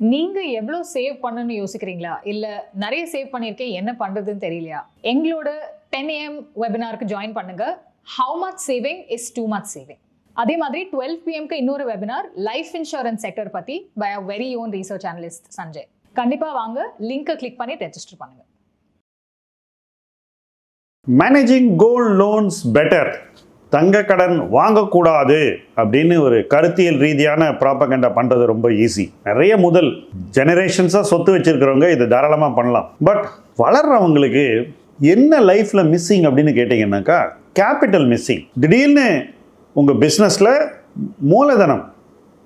நீங்க எவ்வளவு சேவ் பண்ணணும்னு யோசிக்கிறீங்களா? இல்ல நிறைய சேவ் பண்ணியிருக்கேன் என்ன பண்றதுன்னு தெரியலையா? எங்களோட 10 AM வெபினாருக்கு ஜாயின் பண்ணுங்க. How much saving is too much saving. அதே மாதிரி 12 PMக்கு இன்னொரு வெபினார் லைஃப் இன்சூரன்ஸ் செக்டர் பத்தி by our very own research analyst Sanjay. கண்டிப்பா வாங்க, லிங்கை கிளிக் பண்ணி ரெஜிஸ்டர் பண்ணுங்க. மேனேஜிங் கோல்ட் லோன்ஸ் பெட்டர், தங்க கடன் வாங்கக்கூடாது அப்படின்னு ஒரு கருத்தியல் ரீதியான ப்ராபகண்டா பண்ணுறது ரொம்ப ஈஸி. நிறைய முதல் ஜெனரேஷன்ஸாக சொத்து வச்சுருக்கிறவங்க இதை தாராளமாக பண்ணலாம். பட் வளர்கிறவங்களுக்கு என்ன லைஃப்பில் மிஸ்ஸிங் அப்படின்னு கேட்டிங்கன்னாக்கா கேபிட்டல் மிஸ்ஸிங். திடீர்னு உங்கள் பிஸ்னஸில் மூலதனம்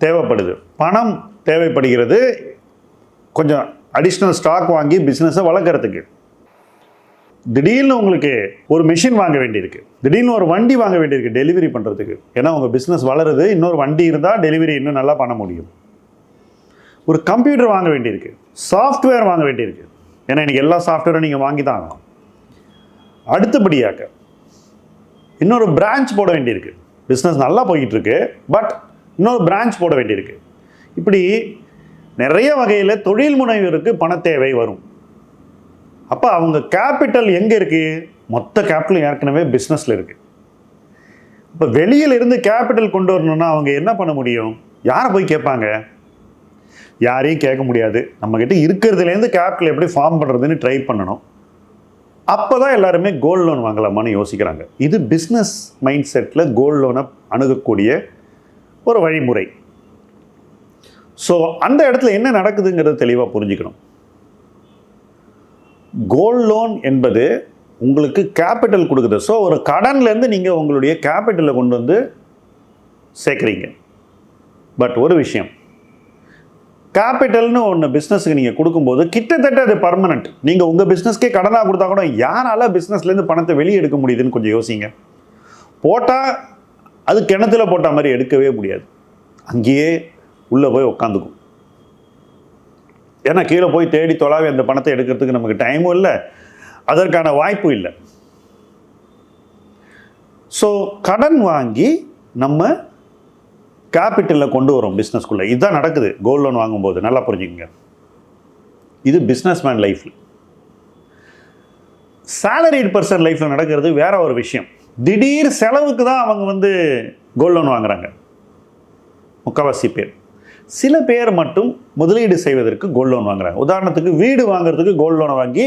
தேவைப்படுது, பணம் தேவைப்படுகிறது, கொஞ்சம் அடிஷ்னல் ஸ்டாக் வாங்கி பிஸ்னஸை வளர்க்குறதுக்கு. திடீர்னு உங்களுக்கு ஒரு மிஷின் வாங்க வேண்டியிருக்கு, திடீர்னு ஒரு வண்டி வாங்க வேண்டியிருக்கு டெலிவரி பண்ணுறதுக்கு. ஏன்னா உங்கள் பிஸ்னஸ் வளருது, இன்னொரு வண்டி இருந்தால் டெலிவரி இன்னும் நல்லா பண்ண முடியும். ஒரு கம்ப்யூட்டர் வாங்க வேண்டியிருக்கு, சாஃப்ட்வேர் வாங்க வேண்டியிருக்கு. ஏன்னா இன்றைக்கி எல்லா சாஃப்ட்வேரும் நீங்கள் வாங்கி தான் ஆகணும். அடுத்தபடியாக இன்னொரு பிரான்ச் போட வேண்டியிருக்கு. பிஸ்னஸ் நல்லா போய்கிட்டு இருக்கு, பட் இன்னொரு பிரான்ச் போட வேண்டியிருக்கு. இப்படி நிறைய வகையில் தொழில் முனைவருக்கு பண தேவை வரும். அப்போ அவங்க கேபிட்டல் எங்கே இருக்குது? மொத்த கேபிட்டல் ஏற்கனவே பிஸ்னஸில் இருக்குது. இப்போ வெளியிலிருந்து கேபிட்டல் கொண்டு வரணும்னா அவங்க என்ன பண்ண முடியும்? யாரை போய் கேட்பாங்க? யாரையும் கேட்க முடியாது. நம்மக்கிட்ட இருக்கிறதுலேருந்து கேபிட்டல் எப்படி ஃபார்ம் பண்ணுறதுன்னு ட்ரை பண்ணணும். அப்போ தான் எல்லாருமே கோல்டு லோன் வாங்கலாமான்னு யோசிக்கிறாங்க. இது பிஸ்னஸ் மைண்ட் செட்டில் கோல்டு லோனை அணுகக்கூடிய ஒரு வழிமுறை. ஸோ அந்த இடத்துல என்ன நடக்குதுங்கிறத தெளிவாக புரிஞ்சுக்கணும். கோல்டு லோன் என்பது உங்களுக்கு கேபிட்டல் கொடுக்குது. ஸோ ஒரு கடன்லேருந்து நீங்கள் உங்களுடைய கேபிட்டலை கொண்டு வந்து சேர்க்குறீங்க. பட் ஒரு விஷயம், கேபிட்டல்னு ஒன்று பிஸ்னஸுக்கு நீங்கள் கொடுக்கும்போது கிட்டத்தட்ட அது பர்மனெண்ட். நீங்கள் உங்கள் பிஸ்னஸ்க்கே கடனாக கொடுத்தா கூட யாரால பிஸ்னஸ்லேருந்து பணத்தை வெளியே எடுக்க முடியுதுன்னு கொஞ்சம் யோசிங்க. போட்டால் அது கிணத்துல போட்ட மாதிரி எடுக்கவே முடியாது, அங்கேயே உள்ளே போய் உட்காந்துக்கும். ஏன்னா கீழே போய் தேடி தொலாவி அந்த பணத்தை எடுக்கிறதுக்கு நமக்கு டைமும் இல்லை, அதற்கான வாய்ப்பும் இல்லை. ஸோ கடன் வாங்கி நம்ம கேபிட்டலில் கொண்டு வரோம் பிஸ்னஸ்குள்ளே. இதுதான் நடக்குது கோல்டு லோன் வாங்கும்போது. நல்லா புரிஞ்சுக்கங்க. இது பிஸ்னஸ் மேன் லைஃப்பில். சேலரிட் பர்சன் லைஃப்பில் நடக்கிறது வேற ஒரு விஷயம். திடீர் செலவுக்கு தான் அவங்க வந்து கோல்டு லோன் வாங்குறாங்க முக்கால்வாசி பேர். சில பேர் மட்டும் முதலீடு செய்வதற்கு கோல்டு லோன் வாங்குறாங்க. உதாரணத்துக்கு வீடு வாங்குறதுக்கு கோல்டு லோனை வாங்கி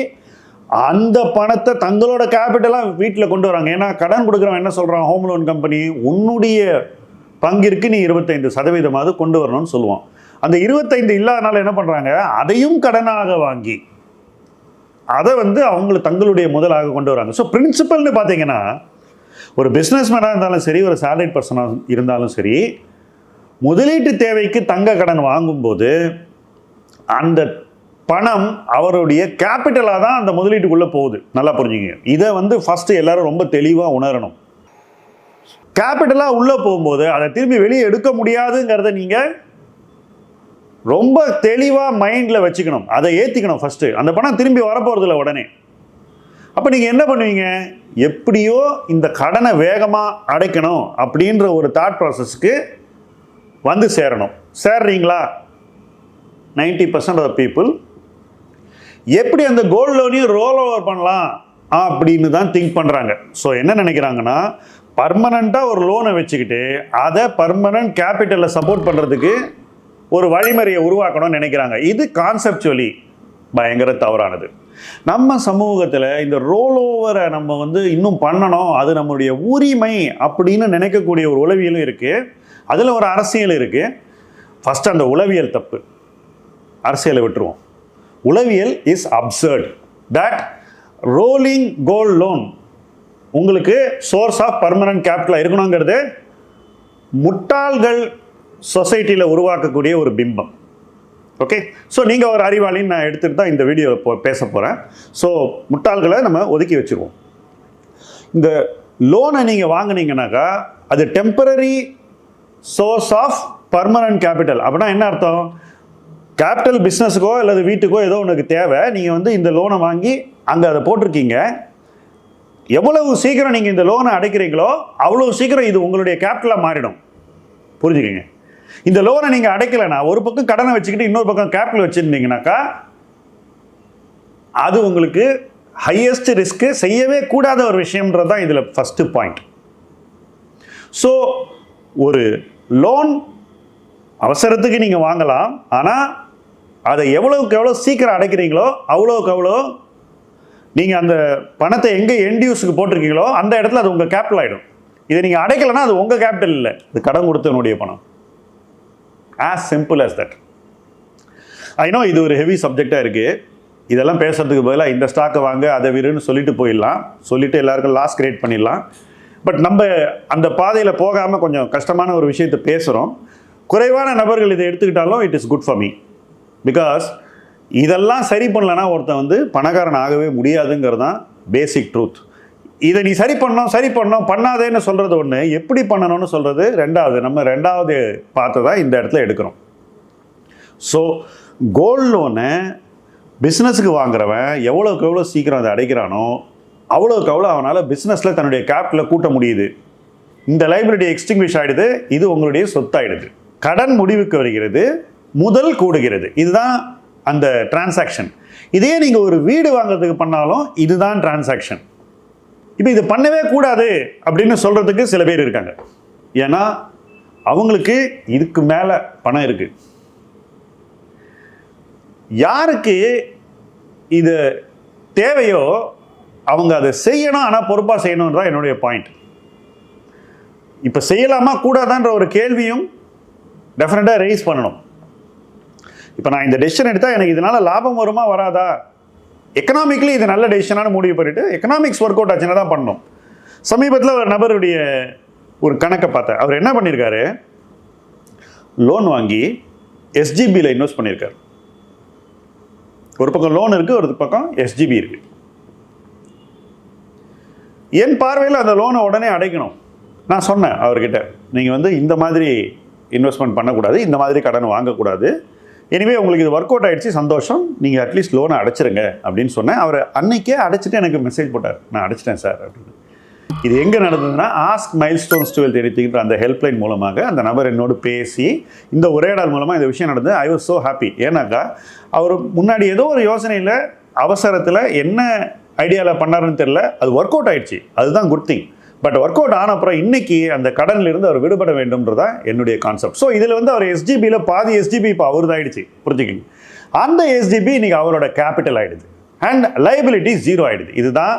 அந்த பணத்தை தங்களோட கேபிட்டலாக வீட்டில் கொண்டு வராங்க. ஏன்னா கடன் கொடுக்குறவன் என்ன சொல்கிறான், ஹோம் லோன் கம்பெனி உன்னுடைய பங்கிற்கு நீ 25% கொண்டு வரணும்னு சொல்லுவான். அந்த 25 இல்லாதனால என்ன பண்ணுறாங்க, அதையும் கடனாக வாங்கி அதை வந்து அவங்களை தங்களுடைய முதலாக கொண்டு வராங்க. ஸோ பிரின்சிபல்னு பார்த்தீங்கன்னா ஒரு பிஸ்னஸ் மேனாக இருந்தாலும் சரி, ஒரு சேலரிட் பர்சனாக இருந்தாலும் சரி, முதலீட்டு தேவைக்கு தங்க கடன் வாங்கும்போது அந்த பணம் அவருடைய கேபிட்டலாக தான் அந்த முதலீட்டுக்குள்ளே போகுது. நல்லா புரிஞ்சுங்க. இதை வந்து ஃபஸ்ட்டு எல்லாரும் ரொம்ப தெளிவாக உணரணும். கேபிட்டலாக உள்ளே போகும்போது அதை திரும்பி வெளியே எடுக்க முடியாதுங்கிறத நீங்கள் ரொம்ப தெளிவாக மைண்டில் வச்சுக்கணும். அதை ஏற்றிக்கணும். ஃபஸ்ட்டு அந்த பணம் திரும்பி வரப்போகிறதில்ல உடனே. அப்போ நீங்கள் என்ன பண்ணுவீங்க, எப்படியோ இந்த கடனை வேகமாக அடைக்கணும் அப்படின்ற ஒரு தாட் ப்ராசஸ்க்கு வந்து சேரணும். சேர்றீங்களா? 90% ஆஃப் பீப்புள் எப்படி அந்த கோல்டு லோனையும் ரோல் ஓவர் பண்ணலாம் அப்படின்னு தான் திங்க் பண்ணுறாங்க. ஸோ என்ன நினைக்கிறாங்கன்னா, பர்மனண்ட்டாக ஒரு லோனை வச்சுக்கிட்டு அதை பர்மனன்ட் கேபிட்டலில் சப்போர்ட் பண்ணுறதுக்கு ஒரு வழிமுறையை உருவாக்கணும்னு நினைக்கிறாங்க. இது கான்செப்சுவலி பயங்கர தவறானது. நம்ம சமூகத்தில் இந்த ரோல் ஓவரை நம்ம வந்து இன்னும் பண்ணணும், அது நம்மளுடைய உரிமை அப்படின்னு நினைக்கக்கூடிய ஒரு உளவியலும் இருக்குது, அதில் ஒரு அரசியல் இருக்குது. ஃபஸ்ட்டு அந்த உளவியல் தப்பு, அரசியலை விட்டுருவோம். உளவியல் is absurd that rolling gold loan உங்களுக்கு சோர்ஸ் ஆஃப் பர்மனன்ட் கேபிட்டலாக இருக்கணுங்கிறது முட்டாள்கள் சொசைட்டியில் உருவாக்கக்கூடிய ஒரு பிம்பம். ஓகே, ஸோ நீங்கள் ஒரு அறிவாளின்னு நான் எடுத்துகிட்டு தான் இந்த வீடியோ பேச போகிறேன். ஸோ முட்டாள்களை நம்ம ஒதுக்கி வச்சுருவோம். இந்த லோனை நீங்கள் வாங்கினீங்கன்னாக்கா அது temporary source of permanent capital. அப்படின்னா என்ன அர்த்தம்? கேபிட்டல் பிஸ்னஸுக்கோ அல்லது வீட்டுக்கோ ஏதோ உனக்கு தேவை, நீங்கள் வந்து இந்த லோனை வாங்கி அங்கே அதை போட்டிருக்கீங்க. எவ்வளவு சீக்கிரம் நீங்கள் இந்த லோனை அடைக்கிறீங்களோ அவ்வளோ சீக்கிரம் இது உங்களுடைய கேபிட்டலாக மாறிடும். புரிஞ்சுக்கங்க. இந்த லோனை நீங்கள் அடைக்கலைன்னா, ஒரு பக்கம் கடனை வச்சுக்கிட்டு இன்னொரு பக்கம் கேபிட்டல் வச்சுருந்தீங்கன்னாக்கா அது உங்களுக்கு ஹையஸ்ட் ரிஸ்க்கு, செய்யவே கூடாத ஒரு விஷயம்ன்றது தான் இதில் ஃபஸ்ட்டு பாயிண்ட். ஸோ ஒரு லோன் அவசரத்துக்கு நீங்கள் வாங்கலாம், ஆனால் அதை எவ்வளோக்கு எவ்வளோ சீக்கிரம் அடைக்கிறீங்களோ அவ்வளோக்கு அவ்வளோ நீங்கள் அந்த பணத்தை எங்கே என்டியூஸுக்கு போட்டிருக்கீங்களோ அந்த இடத்துல அது உங்கள் கேபிட்டல் ஆகிடும். இதை நீங்கள் அடைக்கலைன்னா அது உங்கள் கேபிட்டல் இல்லை, அது கடன் கொடுத்தவனுடைய பணம். As simple as that. I know இது ஒரு ஹெவி சப்ஜெக்டாக இருக்குது. இதெல்லாம் பேசுறதுக்கு பதிலாக இந்த ஸ்டாக்கை வாங்க அதை விருன்னு சொல்லிட்டு போயிடலாம், சொல்லிட்டு எல்லாருக்கும் லாஸ் கிரியேட் பண்ணிடலாம். பட் நம்ம அந்த பாதையில் போகாமல் கொஞ்சம் கஷ்டமான ஒரு விஷயத்தை பேசுகிறோம். குறைவான நபர்கள் இதை எடுத்துக்கிட்டாலும் it is good for me. Because இதெல்லாம் சரி பண்ணலன்னா ஒருத்தன் வந்து பணக்காரன் ஆகவே முடியாதுங்கிறது தான் பேசிக் ட்ரூத். இதை நீ சரி பண்ணோம் பண்ணாதேன்னு சொல்கிறது ஒன்று, எப்படி பண்ணணும்னு சொல்கிறது ரெண்டாவது. நம்ம ரெண்டாவது பார்த்து தான் இந்த இடத்துல எடுக்கிறோம். ஸோ கோல்டு லோனை பிஸ்னஸுக்கு வாங்குறவன் எவ்வளோக்கு எவ்வளோ சீக்கிரம் அதை அடைக்கிறானோ அவ்வளோக்கு அவ்வளோ அவனால் பிஸ்னஸில் தன்னுடைய கேபிட்டலை கூட்ட முடியுது. இந்த லைபிலிட்டி எக்ஸ்டிங்விஷ் ஆகிடுது, இது உங்களுடைய சொத்தாயிடுது. கடன் முடிவுக்கு வருகிறது, முதல் கூடுகிறது. இதுதான் அந்த டிரான்சாக்ஷன். இதே நீங்கள் ஒரு வீடு வாங்குறதுக்கு பண்ணாலும் இதுதான் டிரான்சாக்ஷன். இப்போ இது பண்ணவே கூடாது அப்படின்னு சொல்கிறதுக்கு சில பேர் இருக்காங்க. ஏன்னா அவங்களுக்கு இதுக்கு மேலே பணம் இருக்குது. யாருக்கு இது தேவையோ அவங்க அதை செய்யணும், ஆனால் பொறுப்பாக செய்யணும்ன்றதான் என்னுடைய பாயிண்ட். இப்போ செய்யலாமா கூடாதான்ற ஒரு கேள்வியும் டெஃபினட்டாக ரைஸ் பண்ணணும். இப்போ நான் இந்த டெசிஷன் எடுத்தால் எனக்கு இதனால் லாபம் வருமா வராதா, எக்கனாமிக்லி இது நல்ல டெசிஷனான முடிவு பண்ணிவிட்டு எக்கனாமிக்ஸ் ஒர்க் அவுட் ஆச்சுன்னா தான் பண்ணணும். சமீபத்தில் ஒரு நபருடைய ஒரு கணக்கை பார்த்தேன். அவர் என்ன பண்ணியிருக்காரு, லோன் வாங்கி எஸ்ஜிபியில் இன்வெஸ்ட் பண்ணியிருக்காரு. ஒரு பக்கம் லோன் இருக்குது, ஒரு பக்கம் எஸ்ஜிபி இருக்குது. என் பார்வையில் அந்த லோனை உடனே அடைக்கணும். நான் சொன்னேன் அவர்கிட்ட, நீங்கள் வந்து இந்த மாதிரி இன்வெஸ்ட்மெண்ட் பண்ணக்கூடாது, இந்த மாதிரி கடன் வாங்கக்கூடாது. எனிவே உங்களுக்கு இது ஒர்க் அவுட் ஆகிடுச்சு, சந்தோஷம், நீங்கள் அட்லீஸ்ட் லோனை அடைச்சிருங்க அப்படின்னு சொன்னேன். அவர் அன்னைக்கே அடைச்சிட்டு எனக்கு மெசேஜ் போட்டார், நான் அடைச்சிட்டேன் சார் அப்படின்னு. இது எங்கே நடந்ததுன்னா, ஆஸ்க் மைல்ஸ்டோன்ஸ் 12 எடுத்துக்கிட்ட அந்த ஹெல்ப்லைன் மூலமாக அந்த நபர் என்னோடு பேசி இந்த உரையாடல் மூலமாக இந்த விஷயம் நடந்தது. I was so happy. ஏன்னாக்கா அவர் முன்னாடி ஏதோ ஒரு யோசனையில் அவசரத்தில் என்ன ஐடியாவில் பண்ணாருன்னு தெரியல, அது ஒர்க் அவுட் ஆகிடுச்சு, அதுதான் good thing. But work out ஆன அப்புறம் இன்னைக்கு அந்த கடனிலிருந்து அவர் விடுபட வேண்டும்ன்றதான் என்னுடைய கான்செப்ட். ஸோ இதில் வந்து அவர் எஸ்ஜிபியில் பாதி எஸ்ஜிபி இப்போ அவருது ஆகிடுச்சு, புரிஞ்சுக்கிங்க. அந்த எஸ்ஜிபி இன்னைக்கு அவரோட கேபிட்டல் ஆகிடுது அண்ட் லைபிலிட்டி 0 ஆகிடுது. இதுதான்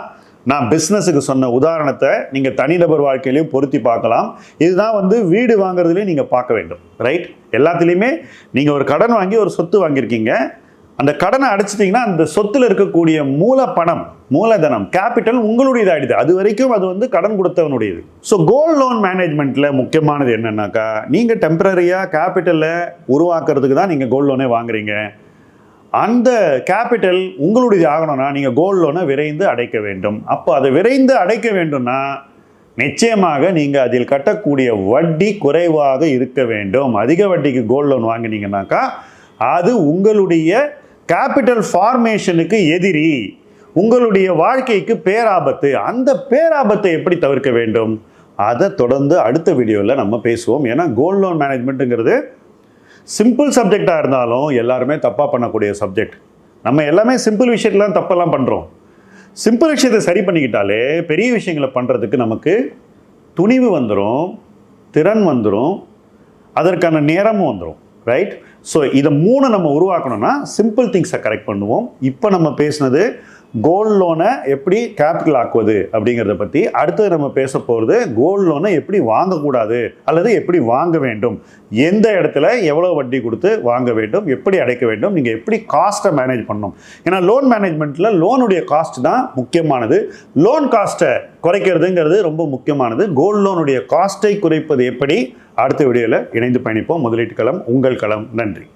நான் பிஸ்னஸுக்கு சொன்ன உதாரணத்தை நீங்கள் தனிநபர் வாழ்க்கையிலையும் பொருத்தி பார்க்கலாம். இதுதான் வந்து வீடு வாங்குறதுலையும் நீங்கள் பார்க்க வேண்டும், ரைட்? எல்லாத்துலேயுமே நீங்கள் ஒரு கடன் வாங்கி ஒரு சொத்து வாங்கியிருக்கீங்க, அந்த கடனை அடைச்சிட்டிங்கன்னா அந்த சொத்தில் இருக்கக்கூடிய மூலதனம் கேபிட்டல் உங்களுடையதாகிடுது. அது வரைக்கும் அது வந்து கடன் கொடுத்தவனுடையது. ஸோ கோல்டு லோன் மேனேஜ்மெண்ட்டில் முக்கியமானது என்னன்னாக்கா, நீங்கள் டெம்பரரியாக கேபிட்டலை உருவாக்குறதுக்கு தான் நீங்கள் கோல்டு லோனே வாங்குறீங்க. அந்த கேபிட்டல் உங்களுடைய ஆகணும்னா நீங்கள் கோல்டு லோனை விரைந்து அடைக்க வேண்டும். அப்போ அதை விரைந்து அடைக்க வேண்டும்னா நிச்சயமாக நீங்கள் அதில் கட்டக்கூடிய வட்டி குறைவாக இருக்க வேண்டும். அதிக வட்டிக்கு கோல்டு லோன் வாங்கினீங்கன்னாக்கா அது உங்களுடைய கேபிட்டல் ஃபார்மேஷனுக்கு எதிரி, உங்களுடைய வாழ்க்கைக்கு பேராபத்து. அந்த பேராபத்தை எப்படி தவிர்க்க வேண்டும் அதை தொடர்ந்து அடுத்த வீடியோவில் நம்ம பேசுவோம். ஏன்னா கோல்டு லோன் மேனேஜ்மெண்ட்டுங்கிறது சிம்பிள் சப்ஜெக்டாக இருந்தாலும் எல்லாருமே தப்பாக பண்ணக்கூடிய சப்ஜெக்ட். நம்ம எல்லாமே சிம்பிள் விஷயத்துலாம் தப்பெல்லாம் பண்ணுறோம். சிம்பிள் விஷயத்தை சரி பண்ணிக்கிட்டாலே பெரிய விஷயங்களை பண்ணுறதுக்கு நமக்கு துணிவு வந்துடும், திறன் வந்துடும், அதற்கான நேரமும் வந்துடும், ரைட்? ஸோ இதை 3 நம்ம உருவாக்கணும்னா சிம்பிள் திங்ஸை கரெக்ட் பண்ணுவோம். இப்போ நம்ம பேசுனது கோல்டு லோனை எப்படி கேபிட்டல் ஆக்குவது அப்படிங்கிறத பற்றி. அடுத்தது நம்ம பேச போகிறது கோல்டு லோனை எப்படி வாங்கக்கூடாது அல்லது எப்படி வாங்க வேண்டும், எந்த இடத்துல எவ்வளோ வட்டி கொடுத்து வாங்க வேண்டும், எப்படி அடைக்க வேண்டும், நீங்கள் எப்படி காஸ்ட்டை மேனேஜ் பண்ணணும். ஏன்னா லோன் மேனேஜ்மெண்ட்டில் லோனுடைய காஸ்ட் தான் முக்கியமானது. லோன் காஸ்ட்டை குறைக்கிறதுங்கிறது ரொம்ப முக்கியமானது. கோல்டு லோனுடைய காஸ்ட்டை குறைப்பது எப்படி, அடுத்த வீடியோவில் இணைந்து பயணிப்போம். முதலீட்டு களம் உங்கள் களம். நன்றி.